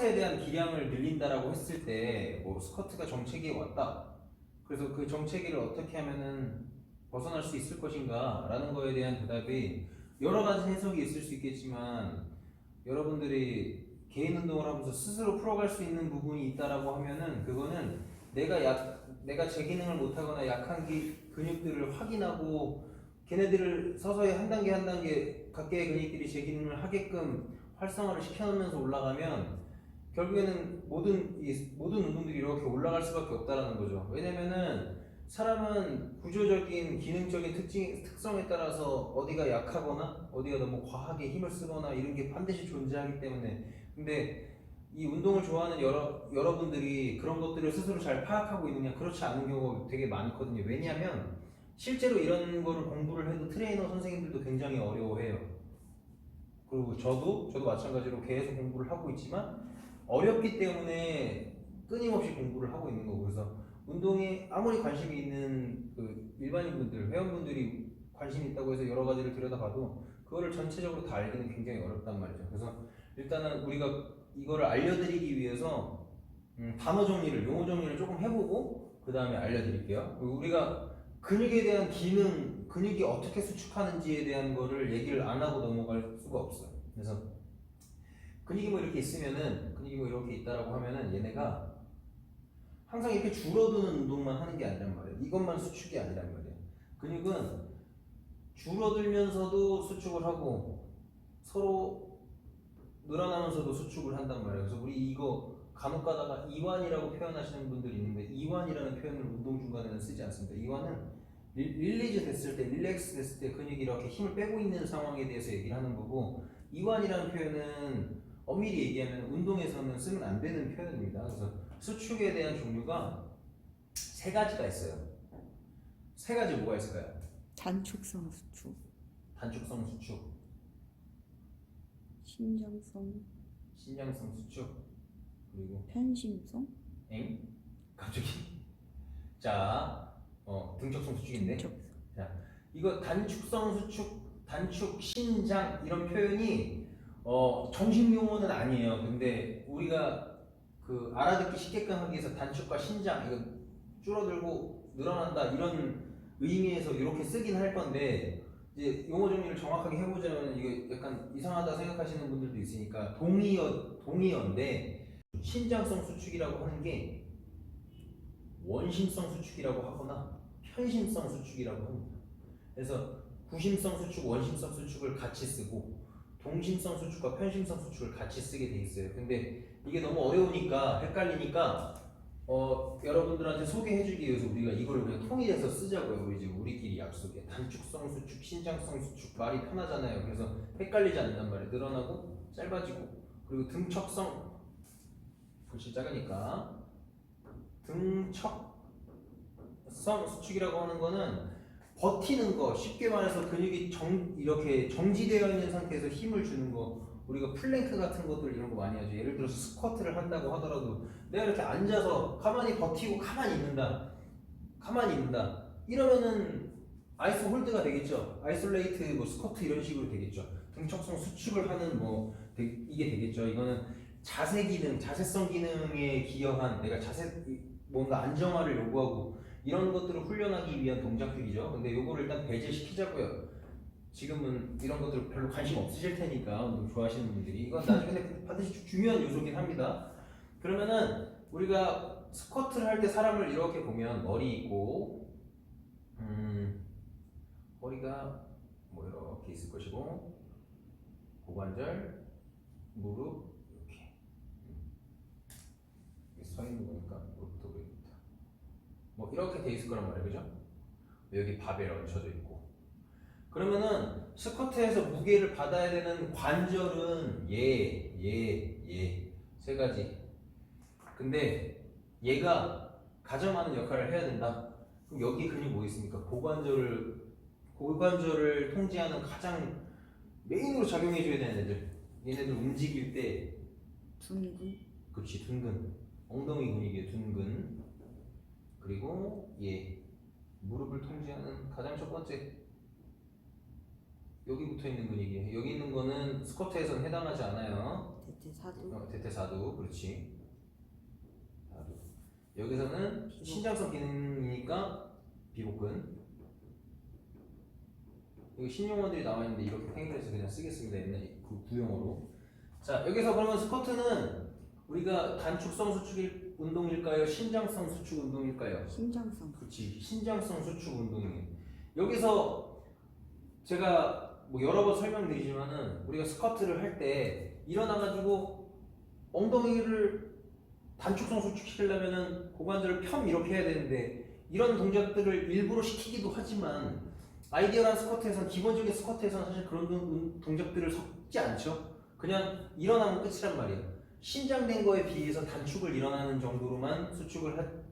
스쿼트에 대한 기량을 늘린다라고 했을 때 뭐 스쿼트가 정체기에 왔다. 그래서 그 정체기를 어떻게 하면은 벗어날 수 있을 것인가 라는 거에 대한 대답이 여러 가지 해석이 있을 수 있겠지만 여러분들이 개인 운동을 하면서 스스로 풀어갈 수 있는 부분이 있다라고 하면은 그거는 내가 제 기능을 못하거나 약한 근육들을 확인하고 걔네들을 서서히 한 단계 한 단계 각계의 근육들이 제 기능을 하게끔 활성화를 시켜놓으면서 올라가면 결국에는 모든 운동들이 이렇게 올라갈 수밖에 없다라는 거죠. 왜냐면은 사람은 구조적인 기능적인 특성에 따라서 어디가 약하거나 어디가 너무 과하게 힘을 쓰거나 이런 게 반드시 존재하기 때문에 근데 이 운동을 좋아하는 여러분들이 그런 것들을 스스로 잘 파악하고 있느냐 그렇지 않은 경우가 되게 많거든요. 왜냐하면 실제로 이런 거를 공부를 해도 트레이너 선생님들도 굉장히 어려워해요. 그리고 저도 마찬가지로 계속 공부를 하고 있지만 어렵기 때문에 끊임없이 공부를 하고 있는 거고 그래서 운동에 아무리 관심이 있는 그 일반인분들, 회원분들이 관심이 있다고 해서 여러 가지를 들여다봐도 그거를 전체적으로 다 알기는 굉장히 어렵단 말이죠. 그래서 일단은 우리가 이거를 알려드리기 위해서 단어 정리를, 용어 정리를 조금 해보고 그 다음에 알려드릴게요. 우리가 근육에 대한 기능, 근육이 어떻게 수축하는지에 대한 거를 얘기를 안 하고 넘어갈 수가 없어요. 그래서 근육이 뭐 이렇게 있으면은, 근육이 뭐 이렇게 있다라고 하면은 얘네가 항상 이렇게 줄어드는 운동만 하는 게 아니란 말이에요. 이것만 수축이 아니란 말이에요. 근육은 줄어들면서도 수축을 하고 서로 늘어나면서도 수축을 한단 말이에요. 그래서 우리 이거 간혹 가다가 이완이라고 표현하시는 분들이 있는데 이완이라는 표현을 운동 중간에는 쓰지 않습니다. 이완은 릴리즈 됐을 때, 릴렉스 됐을 때 근육이 이렇게 힘을 빼고 있는 상황에 대해서 얘기를 하는 거고 이완이라는 표현은 엄밀히 얘기하면 운동에서는 쓰면 안 되는 표현입니다. 그래서 수축에 대한 종류가 세 가지가 있어요. 세 가지 뭐가 있을까요? 단축성 수축, 단축성 수축, 신장성, 신장성 수축, 그리고 편심성, 엥? 갑자기? 자, 등척성 수축인데. 등척성. 자, 이거 단축성 수축, 단축 신장 이런 표현이 정식 용어는 아니에요. 근데 우리가 그 알아듣기 쉽게끔 하기 위해서 단축과 신장 이거 줄어들고 늘어난다 이런 의미에서 이렇게 쓰긴 할 건데 이제 용어 정리를 정확하게 해보자면 이게 약간 이상하다 생각하시는 분들도 있으니까 동의어인데 신장성 수축이라고 하는 게 원심성 수축이라고 하거나 편심성 수축이라고 합니다. 그래서 구심성 수축, 원심성 수축을 같이 쓰고 동심성 수축과 편심성 수축을 같이 쓰게 돼 있어요. 근데 이게 너무 어려우니까 헷갈리니까 여러분들한테 소개해주기 위해서 우리가 이거를 그냥 통일해서 쓰자고요. 우리끼리 약속해. 단축성 수축, 신장성 수축 말이 편하잖아요. 그래서 헷갈리지 않는단 말이에요. 늘어나고 짧아지고 그리고 등척성 글씨 작으니까 등척성 수축이라고 하는 거는 버티는 거, 쉽게 말해서 근육이 이렇게 정지되어 있는 상태에서 힘을 주는 거 우리가 플랭크 같은 것들 이런 거 많이 하죠. 예를 들어서 스쿼트를 한다고 하더라도 내가 이렇게 앉아서 가만히 버티고 가만히 있는다 이러면은 아이스 홀드가 되겠죠. 아이솔레이트 뭐 스쿼트 이런 식으로 되겠죠. 등척성 수축을 하는 이게 되겠죠. 이거는 자세 기능, 자세성 기능에 기여한 내가 뭔가 안정화를 요구하고 이런 것들을 훈련하기 위한 동작들이죠. 근데 요거를 일단 배제시키자고요. 지금은 이런 것들 별로 관심 없으실 테니까 운동 좋아하시는 분들이 이건 나중에 반드시 중요한 요소긴 합니다. 그러면은 우리가 스쿼트를 할 때 사람을 이렇게 보면 머리 있고 허리가 뭐 이렇게 있을 것이고 고관절, 무릎 이렇게 서 있는 거니까 무릎도 그립니다. 뭐 이렇게 돼 있을 거란 말이에요, 그죠? 여기 바벨 얹혀져 있고. 그러면은 스쿼트에서 무게를 받아야 되는 관절은 세 가지. 근데 얘가 가정하는 역할을 해야 된다. 그럼 여기 근육 뭐 있습니까? 고관절을 통제하는 가장 메인으로 작용해줘야 되는 애들. 얘네들 움직일 때 둔근, 그렇지 둔근, 엉덩이 근육이에요. 둔근. 그리고 무릎을 통제하는 가장 첫 번째 여기 붙어 있는 근육이에요. 여기 있는 거는 스쿼트에서는 해당하지 않아요. 대퇴사두. 대퇴사두, 그렇지. 사두. 여기서는 비복. 신장성 기능이니까 비복근. 여기 신용어들이 나와 있는데 이렇게 팽이해서 그냥 쓰겠습니다. 옛날 그 구용어로. 자, 여기서 그러면 스쿼트는 우리가 단축성 수축 운동일까요? 신장성 수축 운동일까요? 신장성. 그렇지, 신장성 수축 운동이에요. 여기서 제가 뭐 여러 번 설명드리지만은 우리가 스쿼트를 할 때 일어나가지고 엉덩이를 단축성 수축시키려면은 고관절을 펴 이렇게 해야 되는데 이런 동작들을 일부러 시키기도 하지만 아이디어란 스쿼트에서는 기본적인 스쿼트에서는 사실 그런 동작들을 섞지 않죠. 그냥 일어나면 끝이란 말이에요. 신장된 거에 비해서 단축을 일어나는 정도로만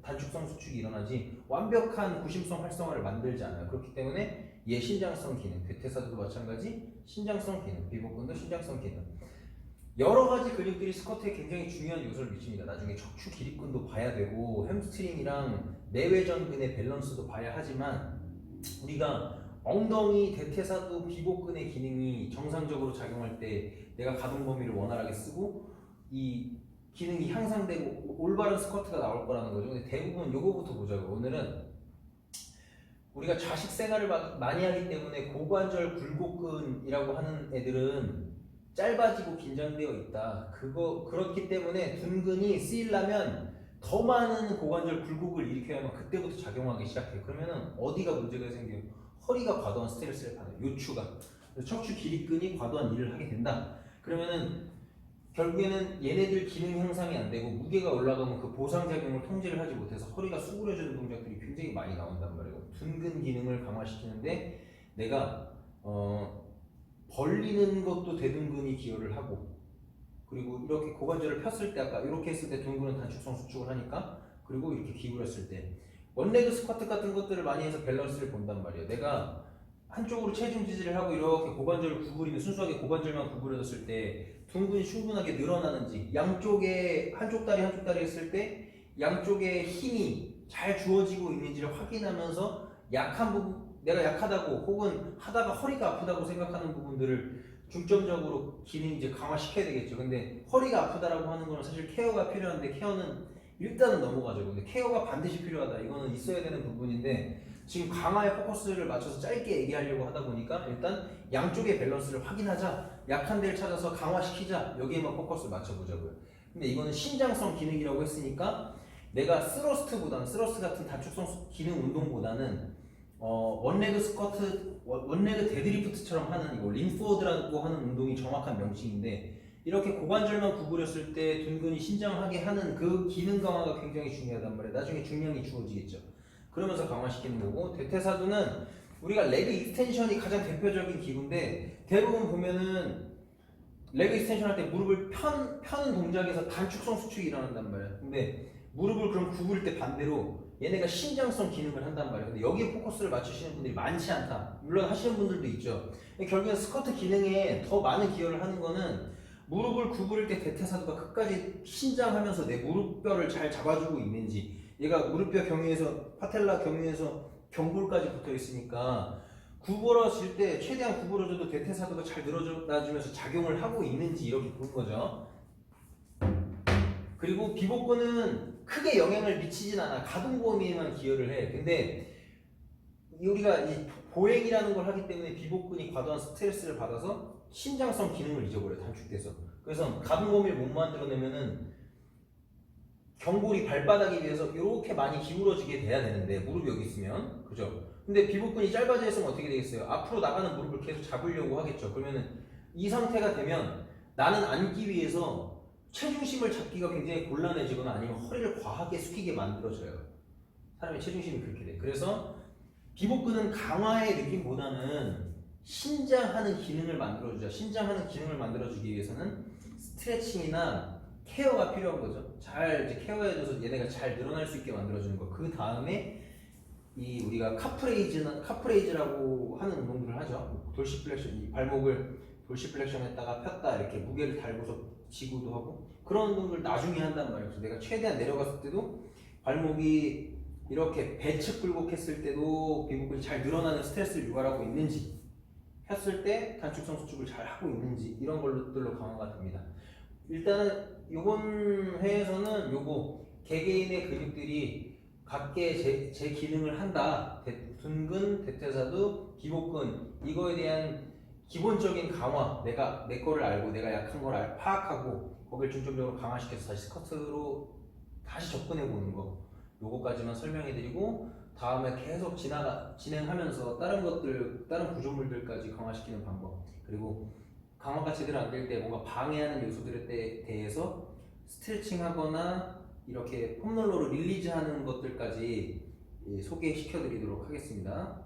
단축성 수축이 일어나지 완벽한 구심성 활성화를 만들지 않아요. 그렇기 때문에 얘 신장성 기능, 대퇴사두도 마찬가지 신장성 기능, 비복근도 신장성 기능. 여러 가지 근육들이 스쿼트에 굉장히 중요한 요소를 미칩니다. 나중에 척추 기립근도 봐야 되고 햄스트링이랑 내외전근의 밸런스도 봐야 하지만 우리가 엉덩이, 대퇴사두, 비복근의 기능이 정상적으로 작용할 때 내가 가동 범위를 원활하게 쓰고 이 기능이 향상되고 올바른 스쿼트가 나올 거라는 거죠. 근데 대부분 요거부터 보자고. 오늘은 우리가 좌식 생활을 많이 하기 때문에 고관절 굴곡근이라고 하는 애들은 짧아지고 긴장되어 있다. 그렇기 때문에 둔근이 쓰이려면 더 많은 고관절 굴곡을 일으켜야만 그때부터 작용하기 시작해요. 그러면은 어디가 문제가 생겨요? 허리가 과도한 스트레스를 받아요. 요추가. 척추 기립근이 과도한 일을 하게 된다. 그러면은 결국에는 얘네들 기능 향상이 안 되고 무게가 올라가면 그 보상작용을 통제를 하지 못해서 허리가 수그러지는 동작들이 굉장히 많이 나온단 말이에요. 둔근 기능을 강화시키는데 내가 벌리는 것도 대둔근이 기여를 하고 그리고 이렇게 고관절을 폈을 때 아까 이렇게 했을 때 둔근은 단축성 수축을 하니까 그리고 이렇게 기울였을 때 원레그 스쿼트 같은 것들을 많이 해서 밸런스를 본단 말이에요. 내가 한쪽으로 체중 지지를 하고 이렇게 고관절을 구부리면 순수하게 고관절만 구부려졌을 때 둔근이 충분하게 늘어나는지 양쪽에 한쪽 다리 했을 때 양쪽에 힘이 잘 주어지고 있는지를 확인하면서 약한 부분 내가 약하다고 혹은 하다가 허리가 아프다고 생각하는 부분들을 중점적으로 기능 이제 강화시켜야 되겠죠. 근데 허리가 아프다라고 하는 거는 사실 케어가 필요한데 케어는 일단은 넘어가죠. 근데 케어가 반드시 필요하다. 이거는 있어야 되는 부분인데 지금 강화에 포커스를 맞춰서 짧게 얘기하려고 하다 보니까 일단 양쪽의 밸런스를 확인하자. 약한 데를 찾아서 강화시키자. 여기에만 포커스를 맞춰보자고요. 근데 이거는 신장성 기능이라고 했으니까 내가 스러스트 같은 단축성 기능 운동보다는 원레그 스쿼트, 원레그 데드리프트처럼 하는 이거 린포드라고 하는 운동이 정확한 명칭인데 이렇게 고관절만 구부렸을 때 둔근이 신장하게 하는 그 기능 강화가 굉장히 중요하단 말이에요. 나중에 중량이 주어지겠죠. 그러면서 강화시키는 거고 대퇴사두는 우리가 레그 익스텐션이 가장 대표적인 기구인데 대부분 보면은 레그 익스텐션 할 때 무릎을 펴는 동작에서 단축성 수축이 일어난단 말이에요. 근데 무릎을 그럼 구부릴 때 반대로 얘네가 신장성 기능을 한단 말이에요. 근데 여기에 포커스를 맞추시는 분들이 많지 않다. 물론 하시는 분들도 있죠. 결국엔 스쿼트 기능에 더 많은 기여를 하는 거는 무릎을 구부릴 때 대퇴사두가 끝까지 신장하면서 내 무릎뼈를 잘 잡아주고 있는지 얘가 무릎뼈 경유에서 파텔라 경유에서 경골까지 붙어 있으니까 구부러질 때 최대한 구부러져도 대퇴사두가 잘 늘어나주면서 작용을 하고 있는지 이렇게 보는 거죠. 그리고 비복근은 크게 영향을 미치진 않아. 가동 범위에만 기여를 해. 근데 우리가 이 보행이라는 걸 하기 때문에 비복근이 과도한 스트레스를 받아서 신장성 기능을 잊어버려. 단축돼서. 그래서 가동 범위를 못 만들어내면은 경골이 발바닥에 비해서 이렇게 많이 기울어지게 돼야 되는데 무릎이 여기 있으면 그죠? 근데 비복근이 짧아져 있으면 어떻게 되겠어요? 앞으로 나가는 무릎을 계속 잡으려고 하겠죠. 그러면은 이 상태가 되면 나는 앉기 위해서 체중심을 잡기가 굉장히 곤란해지거나 아니면 허리를 과하게 숙이게 만들어져요. 사람의 체중심이 그렇게 돼. 그래서 비복근은 강화의 느낌보다는 신장하는 기능을 만들어주자. 신장하는 기능을 만들어주기 위해서는 스트레칭이나 케어가 필요한 거죠. 잘 이제 케어해줘서 얘네가 잘 늘어날 수 있게 만들어주는 거. 그 다음에 이 우리가 카프레이즈라고 하는 운동들을 하죠. 돌시플렉션, 이 발목을 돌시플렉션했다가 폈다 이렇게 무게를 달고서 지구도 하고 그런 운동을 나중에 한단 말이에요. 그래서 내가 최대한 내려갔을 때도 발목이 이렇게 배측 굴곡했을 때도 비복근이 잘 늘어나는 스트레스를 유발하고 있는지 폈을 때 단축성 수축을 잘 하고 있는지 이런 것들로 강화가 됩니다. 일단은 이번 회에서는 요거 개개인의 근육들이 각계 제 기능을 한다. 둔근, 대퇴사두, 기복근 이거에 대한 기본적인 강화. 내가 내 거를 알고 내가 약한 걸 파악하고 거기를 중점적으로 강화시켜서 다시 스쿼트로 다시 접근해 보는 거. 요거까지만 설명해 드리고 다음에 계속 진행하면서 다른 구조물들까지 강화시키는 방법. 그리고 강화가 제대로 안 될 때 뭔가 방해하는 요소들에 대해서 스트레칭 하거나 이렇게 폼롤러로 릴리즈하는 것들까지 소개시켜 드리도록 하겠습니다.